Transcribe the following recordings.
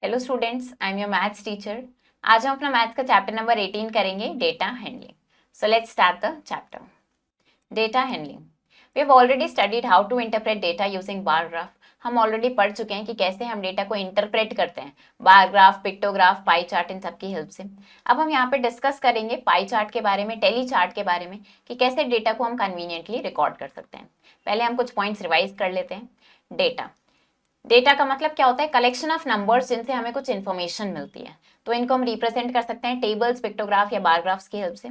Hello students, I am your maths teacher. आज हम अपना मैथ्स का चैप्टर नंबर 18 करेंगे, data handling. So let's start the chapter. Data handling. We have already studied how to interpret data using bar graph. हम already पढ़ चुके हैं कि कैसे हम डेटा को इंटरप्रेट करते हैं, bar graph, pictograph, pie chart, इन सब की हेल्प से। अब हम यहाँ पे डिस्कस करेंगे पाई चार्ट के बारे में, टेली चार्ट के बारे में, कि कैसे डेटा को हम कन्वीनियंटली रिकॉर्ड कर सकते हैं। पहले हम कुछ पॉइंट्स रिवाइज कर लेते हैं। डेटा डेटा का मतलब क्या होता है? कलेक्शन ऑफ नंबर्स जिनसे हमें कुछ इन्फॉर्मेशन मिलती है। तो इनको हम रिप्रेजेंट कर सकते हैं टेबल्स, पिक्टोग्राफ या बार ग्राफ्स की हेल्प से।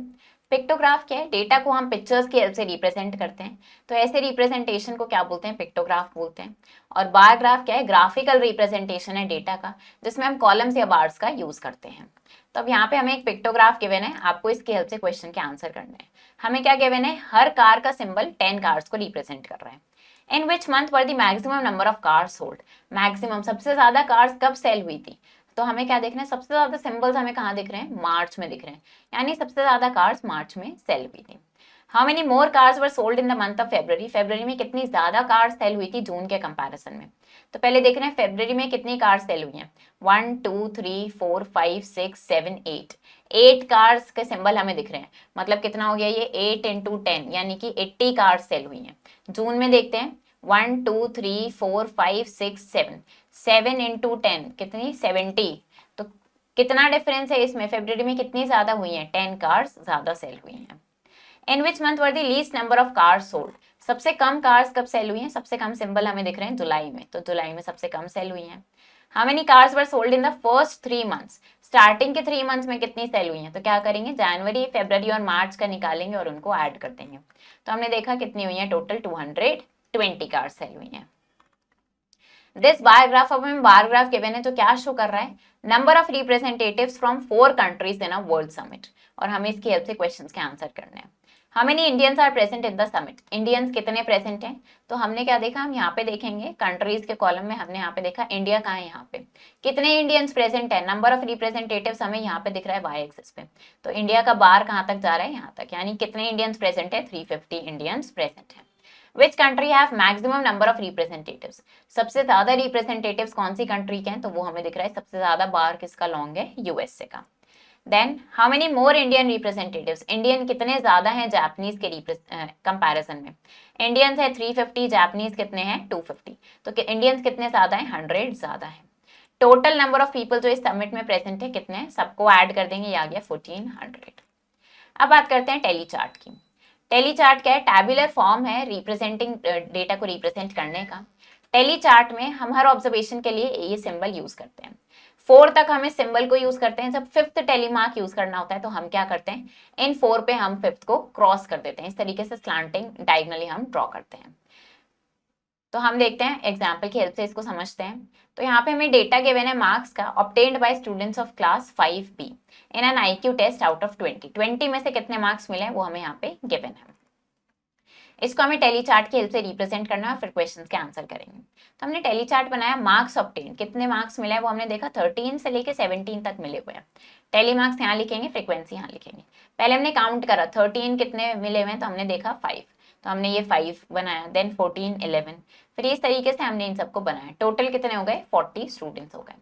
पिक्टोग्राफ क्या है? डेटा को हम पिक्चर्स की हेल्प से रिप्रेजेंट करते हैं, तो ऐसे रिप्रेजेंटेशन को क्या बोलते हैं? पिक्टोग्राफ बोलते हैं। और बार ग्राफ क्या है? ग्राफिकल रिप्रेजेंटेशन है डेटा का, जिसमें हम कॉलम्स या बार्स का यूज करते हैं। तो अब यहाँ पे हमें एक पिक्टोग्राफ गिवन है, आपको इसकी हेल्प से क्वेश्चन के आंसर करने हैं। हमें क्या गिवन है? हर कार का सिंबल 10 कार्स को रिप्रेजेंट कर रहा है। In which month were the maximum number of cars sold. Maximum, सबसे ज्यादा कार्स कब सेल हुई थी? तो हमें क्या देखना है? सबसे ज्यादा सिंबल्स हमें कहाँ दिख रहे हैं? मार्च में दिख रहे हैं, यानी सबसे ज्यादा कार्स मार्च में सेल हुई थी। How many more cars were sold in the month of February. February में कितनी ज्यादा कार्स सेल हुई थी जून के कंपैरिजन में? तो पहले देख रहे हैं फेब्रवरी में कितनी कार्स सेल हुई हैं। 1 2 3 4 5 6 7 8। 8 कार्स के सिंबल हमें दिख रहे हैं, मतलब कितना हो गया ये? 8 इंटू 10, यानी कि 80 कार्स सेल हुई हैं। जून में देखते हैं 1 2 3 4 5 6 7। 7 इंटू 10 कितनी? 70। तो कितना डिफरेंस है इसमें? फेब्रवरी में कितनी ज्यादा हुई है? 10 कार्स ज्यादा सेल हुई हैं। In which month were the least number of cars sold. सबसे कम कार्स कब सेल हुई हैं? सबसे कम सिंबल हमें दिख रहे हैं जुलाई में, तो जुलाई में सबसे कम सेल हुई हैं। How many cars were sold in the first 3 months. Starting के 3 मंथ्स में कितनी सेल हुई हैं? तो क्या करेंगे? जनवरी, फरवरी और मार्च का निकालेंगे और उनको ऐड कर देंगे। तो हमने देखा कितनी हुई है? टोटल 220 कार्स सेल हुई हैं। दिस बार ग्राफ, अब हमें बार ग्राफ गिवन है तो क्या शो कर रहा है? Number of representatives from 4 countries in a world summit, और हमें इसकी हेल्प से क्वेश्चंस के आंसर करने हैं। How many Indians are present in the summit. Indians कितने प्रेजेंट हैं? तो हमने क्या देखा? हम यहाँ पे देखेंगे कंट्रीज के कॉलम में, हमने यहाँ पे देखा इंडिया कहाँ है, यहाँ पे कितने इंडियंस प्रेजेंट है। नंबर ऑफ रिप्रेजेंटेटिव्स हमें यहाँ पे दिख रहा है वाई एक्सिस पे, तो इंडिया का बार कहाँ तक जा रहा है? यहाँ तक, यानी कितने इंडियंस प्रेजेंट है? 350 इंडियंस प्रेजेंट है। Which country have maximum number of representatives. सबसे ज्यादा रिप्रेजेंटेटिव्स कौन सी कंट्री के हैं? तो वो हमें दिख रहा है सबसे ज्यादा बार किसका लॉन्ग है? यूएसए का। Then how many more Indian representatives. Indian कितने ज्यादा हैं जापानीज के कंपैरिजन में? इंडियंस है 350, जापानीज कितने हैं? 250। तो इंडियंस कितने ज्यादा हैं? 100 ज्यादा है। टोटल नंबर ऑफ पीपल जो इस समिट में प्रेजेंट है कितने हैं? सबको ऐड कर देंगे, ये आ गया 1400। अब बात करते हैं टेली चार्ट की। टेली चार्ट क्या है? टैबुलर फॉर्म है रिप्रेजेंटिंग डेटा को रिप्रेजेंट करने का। टेली चार्ट में हम हर ऑब्जर्वेशन के लिए ये सिंबल यूज करते हैं। 4 तक हम इस सिंबल को यूज करते हैं। जब 5th टेली मार्क यूज करना होता है तो हम क्या करते हैं? इन 4 पे हम 5th को क्रॉस कर देते हैं, इस तरीके से स्लैंटिंग डायगनली हम ड्रॉ करते हैं। तो हम देखते हैं एग्जाम्पल की हेल्प से इसको समझते हैं। तो यहाँ पे हमें डेटा गिवन है मार्क्स का, obtained by students of class 5B in an IQ test out of 20 में से कितने मार्क्स मिले हैं वो हमें यहाँ पे गिवन है। इसको हमें टेली चार्ट की हेल्प से रिप्रेजेंट करना है, फिर क्वेश्चंस के आंसर करेंगे। तो हमने टेली चार्ट बनाया, मार्क्स ऑब्टेन, कितने मार्क्स मिले हैं वो हमने देखा 13 से लेके 17 तक मिले हुए हैं। टेली मार्क्स यहाँ लिखेंगे, फ्रीक्वेंसी यहाँ लिखेंगे। पहले हमने काउंट करा 13 कितने मिले हुए हैं, तो हमने देखा 5, तो हमने ये 5 बनाया। देन 14, 11, फिर इस तरीके से हमने इन सबको बनाया। टोटल कितने हो गए? 40 स्टूडेंट्स हो गए।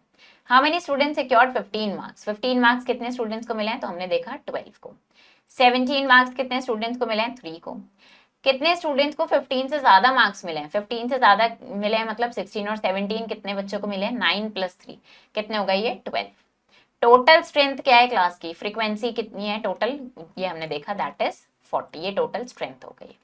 How many students secured 15 marks. 15 marks कितने स्टूडेंट्स को मिले हैं? तो हमने देखा 12 को। 17 मार्क्स कितने स्टूडेंट्स को मिले हैं? 3 को। कितने स्टूडेंट्स को 15 से ज्यादा मार्क्स मिले हैं? 15 से ज्यादा मिले हैं मतलब 16, और 17 कितने बच्चों को मिले हैं? 9 + 3 कितने हो गए? ये 12। टोटल स्ट्रेंथ क्या है क्लास की? फ्रीक्वेंसी कितनी है टोटल? ये हमने देखा, दैट इज 40। ये टोटल स्ट्रेंथ हो गई।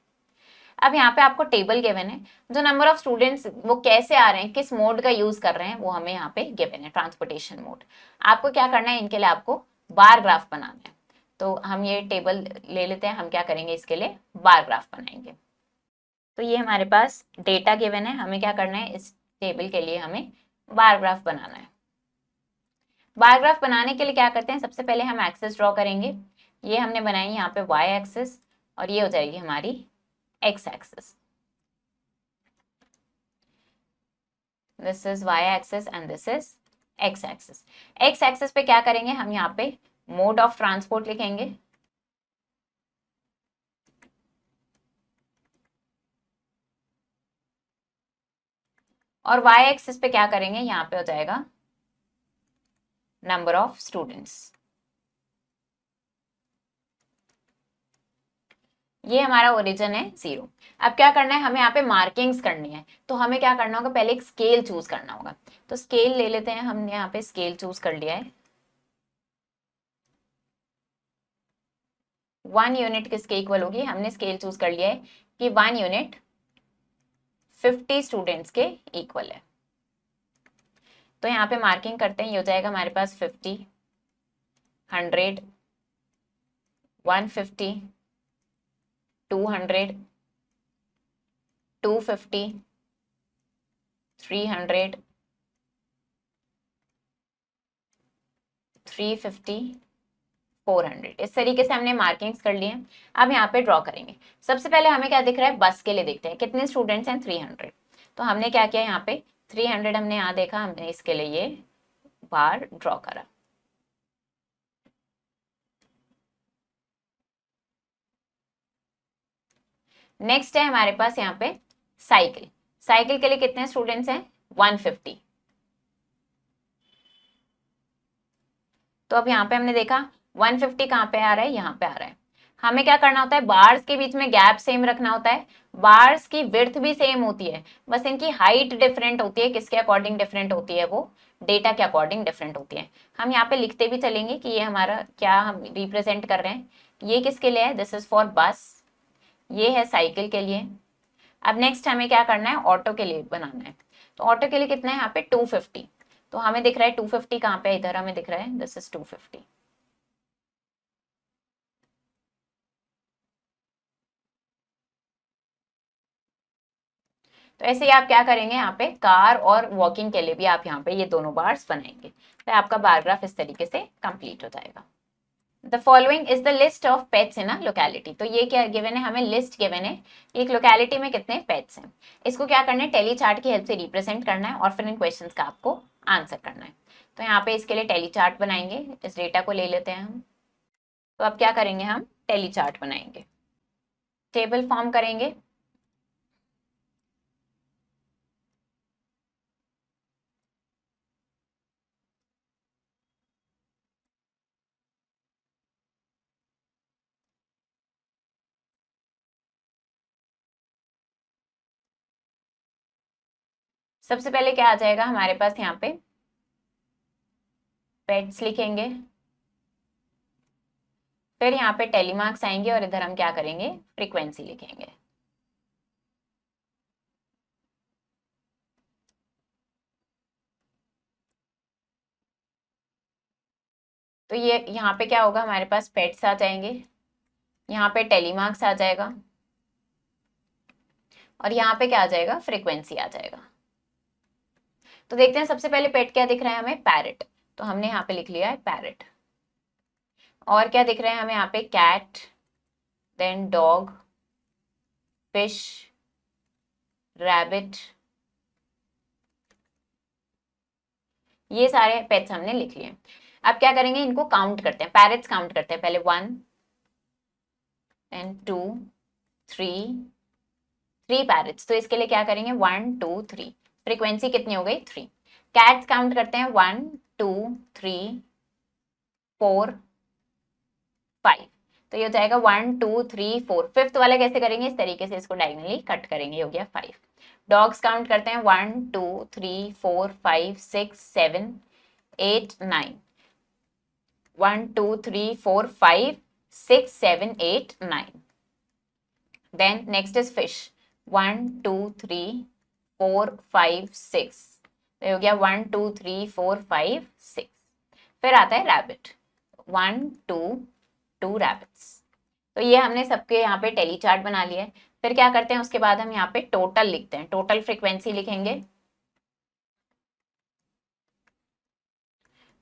अब यहाँ पे आपको टेबल गिवन है, जो नंबर ऑफ स्टूडेंट्स वो कैसे आ रहे हैं, किस मोड का यूज कर रहे हैं, वो हमें यहाँ पे गिवन है, ट्रांसपोर्टेशन मोड। आपको क्या करना है? इनके लिए आपको बार ग्राफ बनाना है। तो हम ये टेबल ले लेते हैं, हम क्या करेंगे? इसके लिए बार ग्राफ बनाएंगे। तो ये हमारे पास डेटा गिवन है, हमें क्या करना है? इस टेबल के लिए हमें बार ग्राफ बनाना है। बार ग्राफ बनाने के लिए क्या करते हैं? सबसे पहले हम एक्सेस ड्रॉ करेंगे। ये हमने बनाई यहाँ पे वाई एक्सेस, और ये हो जाएगी हमारी x axis. This is y axis and this is x axis. X axis पे क्या करेंगे? हम यहाँ पे मोड ऑफ ट्रांसपोर्ट लिखेंगे, और वाई एक्सिस पे क्या करेंगे? यहाँ पे हो जाएगा नंबर ऑफ स्टूडेंट्स। ये हमारा ओरिजिन है 0। अब क्या करना है, हमें यहाँ पे मार्किंग्स करनी है, तो हमें क्या करना होगा, पहले एक स्केल चूज करना होगा। तो स्केल ले लेते हैं, हमने यहाँ पे स्केल चूज कर लिया है। 1 यूनिट किसके इक्वल होगी, हमने स्केल चूज कर लिया है कि 1 यूनिट 50 स्टूडेंट्स के इक्वल है। तो यहाँ पे मार्किंग करते हैं, ये हो जाएगा हमारे पास 50, 100, 150, 200, 250, 300, 350, 400। इस तरीके से हमने मार्किंग्स कर लिए। अब यहाँ पे ड्रॉ करेंगे। सबसे पहले हमें क्या दिख रहा है, बस के लिए देखते हैं कितने स्टूडेंट्स हैं, 300। तो हमने क्या किया, यहाँ पे 300 हमने यहाँ देखा, हमने इसके लिए ये बार ड्रॉ करा। नेक्स्ट है हमारे पास यहाँ पे साइकिल। साइकिल के लिए कितने स्टूडेंट्स हैं, 150। तो अब यहाँ पे हमने देखा 150 कहाँ पे आ रहा है, यहाँ पे आ रहा है। हमें क्या करना होता है, बार्स के बीच में गैप सेम रखना होता है। बार्स की विड्थ भी सेम होती है, बस इनकी हाइट डिफरेंट होती है। किसके अकॉर्डिंग डिफरेंट होती है, वो डेटा के अकॉर्डिंग डिफरेंट होती है। हम यहाँ पे लिखते भी चलेंगे कि ये हमारा क्या हम रिप्रेजेंट कर रहे हैं। ये किसके लिए है, दिस इज फॉर बस। ये है साइकिल के लिए। अब नेक्स्ट हमें क्या करना है, ऑटो के लिए बनाना है। तो ऑटो के लिए कितना है, यहाँ पे 250। तो हमें दिख रहा है 250 कहाँ पे, इधर हमें दिख रहा है, दिस इज 250। तो ऐसे ही आप क्या करेंगे, यहाँ पे कार और वॉकिंग के लिए भी आप यहाँ पे ये दोनों बार्स बनाएंगे। तो आपका बार ग्राफ इस तरीके से कंप्लीट हो जाएगा। The following is the list of pets in a locality. तो ये क्या गिवन है, हमें लिस्ट गिवन है, एक लोकेलिटी में कितने पेट्स हैं। इसको क्या करना है, टेली चार्ट की हेल्प से रिप्रेजेंट करना है और फिर इन क्वेश्चंस का आपको आंसर करना है। तो यहाँ पे इसके लिए टेली चार्ट बनाएंगे। इस डेटा को ले लेते हैं हम। तो अब क्या करेंगे, हम टेली चार्ट बनाएंगे, टेबल फॉर्म करेंगे। सबसे पहले क्या आ जाएगा हमारे पास, यहाँ पे पेट्स लिखेंगे, फिर यहाँ पे टेलीमार्क्स आएंगे और इधर हम क्या करेंगे, फ्रीक्वेंसी लिखेंगे। तो ये यहाँ पे क्या होगा, हमारे पास पेट्स आ जाएंगे, यहाँ पे टेलीमार्क्स आ जाएगा और यहाँ पे क्या आ जाएगा, फ्रीक्वेंसी आ जाएगा। तो देखते हैं सबसे पहले पेट क्या दिख रहा है हमें, पैरट। तो हमने यहाँ पे लिख लिया है पैरट। और क्या दिख रहा है हमें यहाँ पे, cat, then dog, fish, rabbit. ये सारे पेट्स हमने लिख लिए। अब क्या करेंगे, इनको काउंट करते हैं, पैरट्स काउंट करते हैं पहले। 1 देन 2 3 पैरट्स। तो इसके लिए क्या करेंगे, 1 2 3। फ्रीक्वेंसी कितनी हो गई, 3। कैट्स काउंट करते हैं, 1 2 3 4 5। तो ये हो जाएगा 1 2 3 4। फिफ्थ वाला कैसे करेंगे, इस तरीके से इसको डायगोनली कट करेंगे, हो गया 5। डॉग्स काउंट करते हैं, 1 2 3 4 5 6 7 8 9। 1 2 3 4 5 6 7 8 9। Then next is fish, 1 2 3 4 5 6। तो हो गया 1 2 3 4 5 6। फिर आता है रैबिट, 1 2 2 रैबिट्स। तो ये हमने सबके यहाँ पे टेली चार्ट बना लिया है। फिर क्या करते हैं, उसके बाद हम यहाँ पे टोटल लिखते हैं, टोटल फ्रीक्वेंसी लिखेंगे।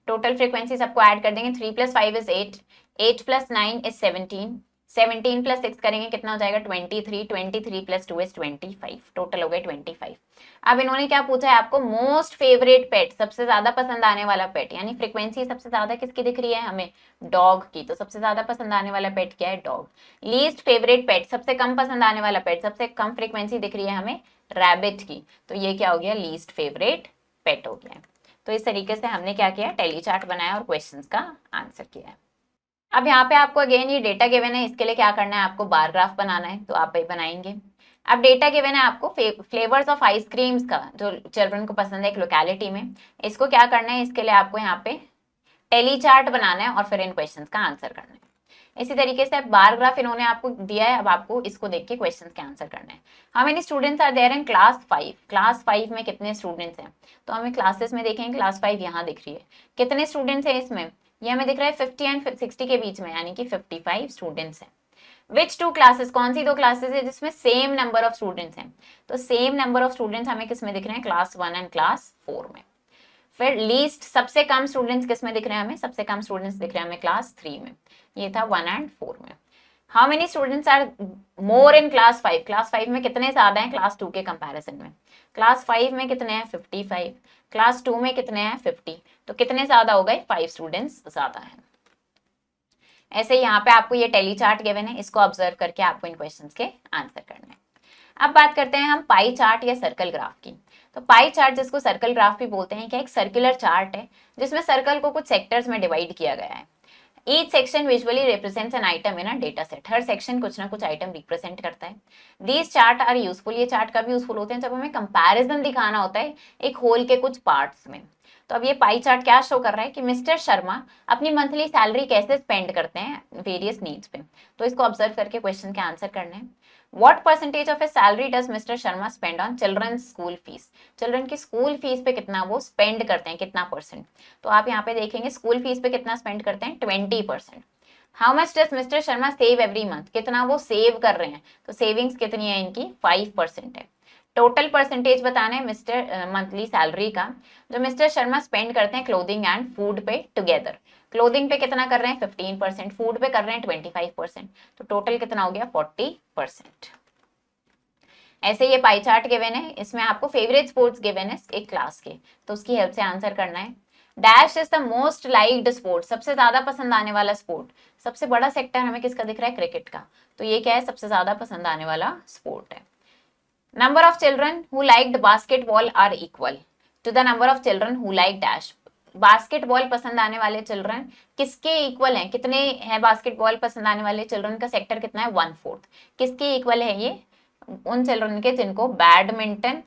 टोटल फ्रीक्वेंसी सबको ऐड कर देंगे, 3 + 5 इज 8, 8 + 9 इज 17, 17 + 6 करेंगे कितना हो जाएगा, 23, 23 + 2 इज 25। टोटल हो गए 25। अब इन्होंने क्या पूछा है आपको, मोस्ट फेवरेट पेट, सबसे ज्यादा पसंद आने वाला पेट, यानी फ्रीक्वेंसी सबसे ज्यादा किसकी दिख रही है हमें, डॉग की। तो सबसे ज्यादा पसंद आने वाला पेट क्या है, डॉग। लीस्ट फेवरेट पेट, सबसे कम पसंद आने वाला पेट, सबसे कम फ्रीक्वेंसी दिख रही है हमें, रैबिट की। तो ये क्या हो गया, लीस्ट फेवरेट पेट हो गया है। तो इस तरीके से हमने क्या किया, टेली चार्ट बनाया और क्वेश्चंस का आंसर किया है। अब यहाँ पे आपको अगेन ये डेटा गिवन है, इसके लिए क्या करना है, आपको बार ग्राफ बनाना है, तो आप वही बनाएंगे। अब डेटा गिवन है आपको फ्लेवर्स ऑफ आइसक्रीम्स का, जो चिल्ड्रन को पसंद है एक लोकेलिटी में, इसको क्या करना है, इसके लिए आपको यहाँ पे टेली चार्ट बनाना है और फिर इन क्वेश्चंस का आंसर करना है। इसी तरीके से बार ग्राफ इन्होंने आपको दिया है, अब आपको इसको देख के क्वेश्चंस के आंसर करना है। How many students are there in class 5, class 5 में कितने स्टूडेंट्स हैं, तो हमें क्लासेस में देखेंगे क्लास 5 यहाँ दिख रही है, कितने स्टूडेंट्स हैं इसमें, ये हमें दिख रहा है 50 एंड 60 के बीच में, यानी कि 55 स्टूडेंट्स हैं। विच टू क्लासेस, कौन सी दो क्लासेस है जिसमें सेम नंबर ऑफ स्टूडेंट्स हैं, तो सेम नंबर ऑफ स्टूडेंट्स हमें किस में दिख रहे हैं, क्लास 1 एंड क्लास 4 में। फिर लीस्ट, सबसे कम स्टूडेंट्स किस में दिख रहे हैं हमें, सबसे कम स्टूडेंट्स दिख रहे हैं हमें क्लास 3 में, ये था 1 एंड 4 में। How many students are more in class 5, class 5 में कितने ज्यादा हैं क्लास 2 के कंपैरिजन में, क्लास 5 में कितने हैं 55, क्लास 2 में कितने हैं 50, तो कितने ज्यादा हो गए, 5 स्टूडेंट्स ज्यादा हैं। ऐसे यहाँ पे आपको ये टेली चार्ट गिवन है, इसको ऑब्जर्व करके आपको इन क्वेश्चंस के आंसर करना है। अब बात करते हैं हम पाई चार्ट या सर्कल ग्राफ की। तो पाई चार्ट, जिसको सर्कल ग्राफ भी बोलते हैं, क्या एक सर्कुलर चार्ट है जिसमें सर्कल को कुछ सेक्टर्स में डिवाइड किया गया है। Each section visually represents an item in a data set, her section कुछ ना कुछ आइटम रिप्रेजेंट करता है। दीज चार्ट आर यूजफुल, ये चार्ट कभी यूजफुल होते हैं जब हमें कंपैरिजन दिखाना होता है एक होल के कुछ पार्ट्स में। तो अब ये पाई चार्ट क्या शो कर रहा है कि मिस्टर शर्मा अपनी मंथली सैलरी कैसे स्पेंड करते हैं वेरियस नीड्स पे, तो इसको ऑब्जर्व करके क्वेश्चन के आंसर करने हैं। What percentage of his salary does Mr. Sharma spend on children's school fees? Children की स्कूल फीस पे कितना वो स्पेंड करते हैं, कितना परसेंट, तो आप यहाँ पे देखेंगे स्कूल फीस पे कितना स्पेंड करते हैं 20%। How much does mister Sharma save every month, कितना वो सेव कर रहे हैं, तो सेविंग्स कितनी है इनकी 5% है। टोटल परसेंटेज बताना है मिस्टर मंथली सैलरी का, जो मिस्टर शर्मा स्पेंड करते हैं क्लोथिंग एंड फूड पे टुगेदर। क्लोथिंग पे कितना कर रहे हैं 15%, फूड पे कर रहे हैं 25%, तो टोटल कितना हो गया 40%। ऐसे ये पाई चार्ट गिवन है, इसमें आपको फेवरेट स्पोर्ट्स गिवन है एक क्लास के, तो उसकी हेल्प से आंसर करना है। Dash is the most liked sport, सबसे ज्यादा पसंद आने वाला स्पोर्ट, सबसे बड़ा सेक्टर हमें किसका दिख रहा है, क्रिकेट का, तो ये क्या है सबसे ज्यादा पसंद आने वाला स्पोर्ट है। Number of children who liked basketball are equal to the number of children who like dash, basketball पसंद आने वाले चिल्ड्रन किसके इक्वल हैं, कितने हैं बास्केटबॉल पसंद आने वाले चिल्ड्रन का सेक्टर कितना है 1/4, किसके इक्वल है ये, उन चिल्ड्रन के जिनको बैडमिंटन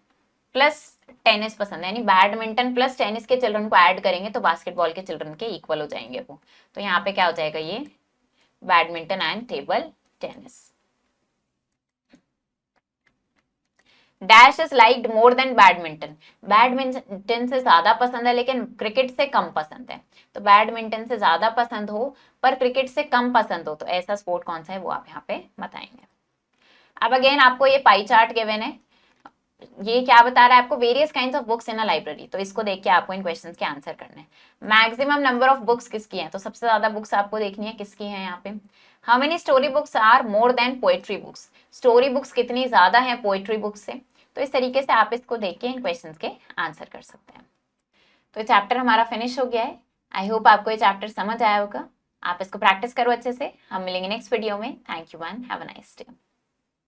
प्लस टेनिस पसंद है, यानी बैडमिंटन प्लस टेनिस के चिल्ड्रन को ऐड करेंगे तो बास्केटबॉल के चिल्ड्रन के इक्वल हो जाएंगे वो, तो यहाँ पे क्या हो जाएगा ये badminton and table tennis. Dash is liked more than badminton, badminton से ज्यादा पसंद है लेकिन क्रिकेट से कम पसंद है, तो बैडमिंटन से ज्यादा पसंद हो पर क्रिकेट से कम पसंद हो, तो ऐसा स्पोर्ट कौन सा है वो आप यहाँ पे बताएंगे। अब अगेन आपको ये पाई चार्ट गिवन है, ये क्या बता रहा है आपको, various kinds of books in a library, तो इसको देख के आपको इन क्वेश्चंस के आंसर करने हैं। मैक्सिमम नंबर ऑफ बुक्स किसकी हैं, तो सबसे ज्यादा बुक्स आपको देखनी है किसकी हैं यहाँ पे। How many story books are more than poetry books, story books कितनी ज्यादा है पोएट्री बुक्स से, तो इस तरीके से आप इसको देख के इन क्वेश्चंस के आंसर कर सकते हैं। तो चैप्टर हमारा फिनिश हो गया है, आई होप आपको ये चैप्टर समझ आया होगा, आप इसको प्रैक्टिस करो अच्छे से, हम मिलेंगे नेक्स्ट वीडियो में। Thank you and have a nice day.